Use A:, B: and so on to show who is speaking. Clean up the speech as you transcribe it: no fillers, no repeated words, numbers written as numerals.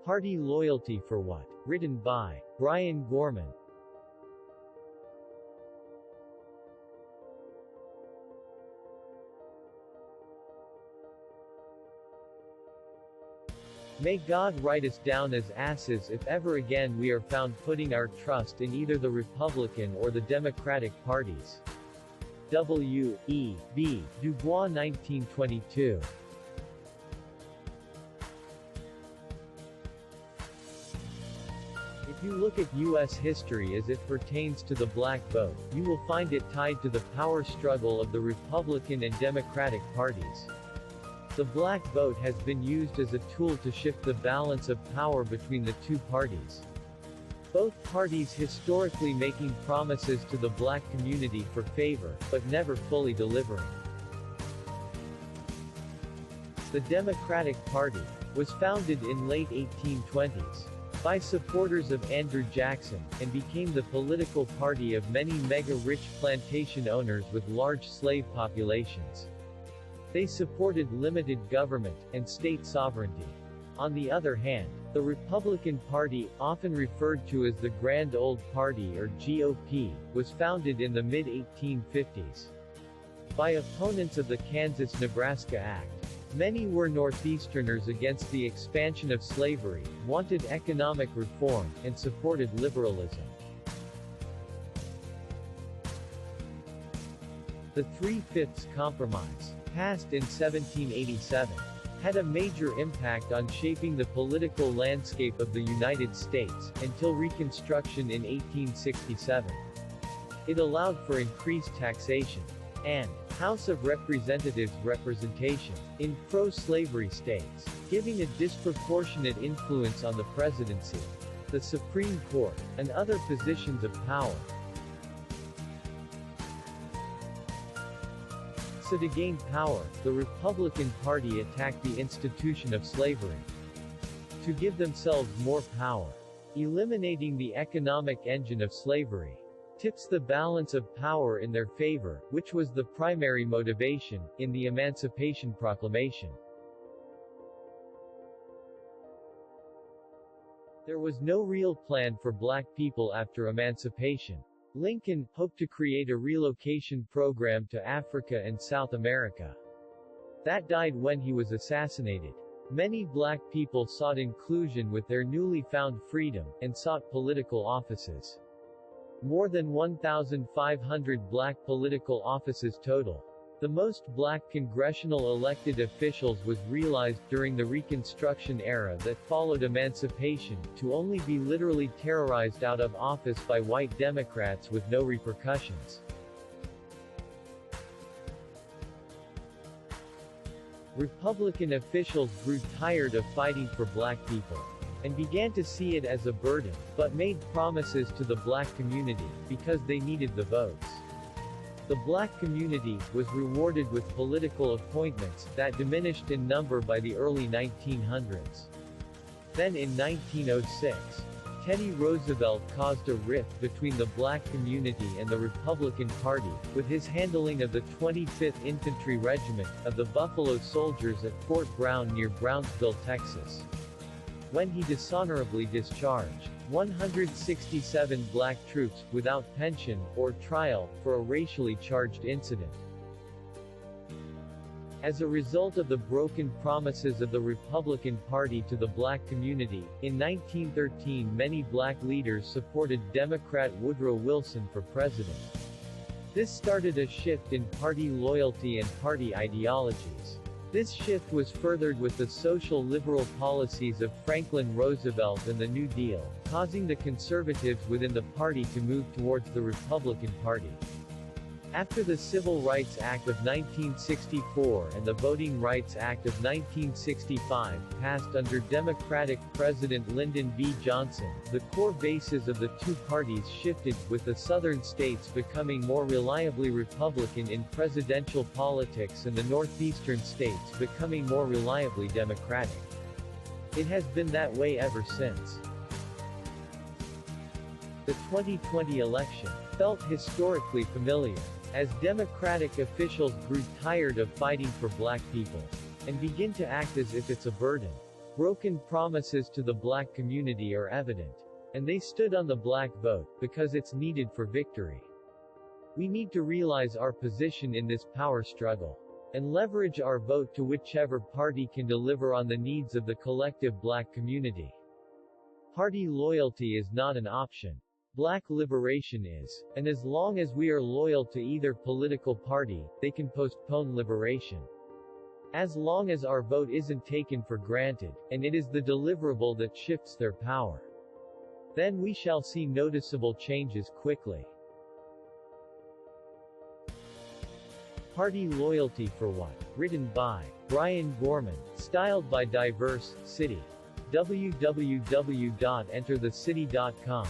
A: Party Loyalty for What? Written by Brian Gorman. May God write us down as asses if ever again we are found putting our trust in either the Republican or the Democratic parties. W. E. B. Du Bois 1922. If you look at U.S. history as it pertains to the black vote, you will find it tied to the power struggle of the Republican and Democratic parties. The black vote has been used as a tool to shift the balance of power between the two parties. Both parties historically making promises to the black community for favor, but never fully delivering. The Democratic Party was founded in late 1820s by supporters of Andrew Jackson, and became the political party of many mega-rich plantation owners with large slave populations. They supported limited government and state sovereignty. On the other hand, the Republican Party, often referred to as the Grand Old Party or GOP, was founded in the mid-1850s by opponents of the Kansas-Nebraska Act. Many were Northeasterners against the expansion of slavery, wanted economic reform, and supported liberalism. The Three-Fifths Compromise, passed in 1787, had a major impact on shaping the political landscape of the United States, until Reconstruction in 1867. It allowed for increased taxation and House of Representatives representation in pro-slavery states, giving a disproportionate influence on the presidency, the Supreme Court, and other positions of power. So to gain power, the Republican Party attacked the institution of slavery. To give themselves more power, eliminating the economic engine of slavery tips the balance of power in their favor, which was the primary motivation in the Emancipation Proclamation. There was no real plan for black people after emancipation. Lincoln hoped to create a relocation program to Africa and South America. That died when he was assassinated. Many black people sought inclusion with their newly found freedom, and sought political offices. More than 1,500 black political offices total. The most black congressional elected officials was realized during the Reconstruction era that followed emancipation, to only be literally terrorized out of office by white Democrats with no repercussions. Republican officials grew tired of fighting for black people, and began to see it as a burden, but made promises to the black community, because they needed the votes. The black community was rewarded with political appointments that diminished in number by the early 1900s. Then in 1906, Teddy Roosevelt caused a rift between the black community and the Republican Party, with his handling of the 25th Infantry Regiment of the Buffalo Soldiers at Fort Brown near Brownsville, Texas, when he dishonorably discharged 167 black troops, without pension or trial, for a racially charged incident. As a result of the broken promises of the Republican Party to the black community, in 1913 many black leaders supported Democrat Woodrow Wilson for president. This started a shift in party loyalty and party ideologies. This shift was furthered with the social liberal policies of Franklin Roosevelt and the New Deal, causing the conservatives within the party to move towards the Republican Party. After the Civil Rights Act of 1964 and the Voting Rights Act of 1965 passed under Democratic President Lyndon B. Johnson, the core bases of the two parties shifted, with the southern states becoming more reliably Republican in presidential politics and the northeastern states becoming more reliably Democratic. It has been that way ever since. The 2020 election felt historically familiar, as Democratic officials grew tired of fighting for black people, and begin to act as if it's a burden. Broken promises to the black community are evident. And they stood on the black vote, because it's needed for victory. We need to realize our position in this power struggle. And leverage our vote to whichever party can deliver on the needs of the collective black community. Party loyalty is not an option. Black liberation is. And as long as we are loyal to either political party, they can postpone liberation. As long as our vote isn't taken for granted, and it is the deliverable that shifts their power, then we shall see noticeable changes quickly. Party Loyalty for What? Written by Brian Gorman. Styled by Diverse City. www.enterthecity.com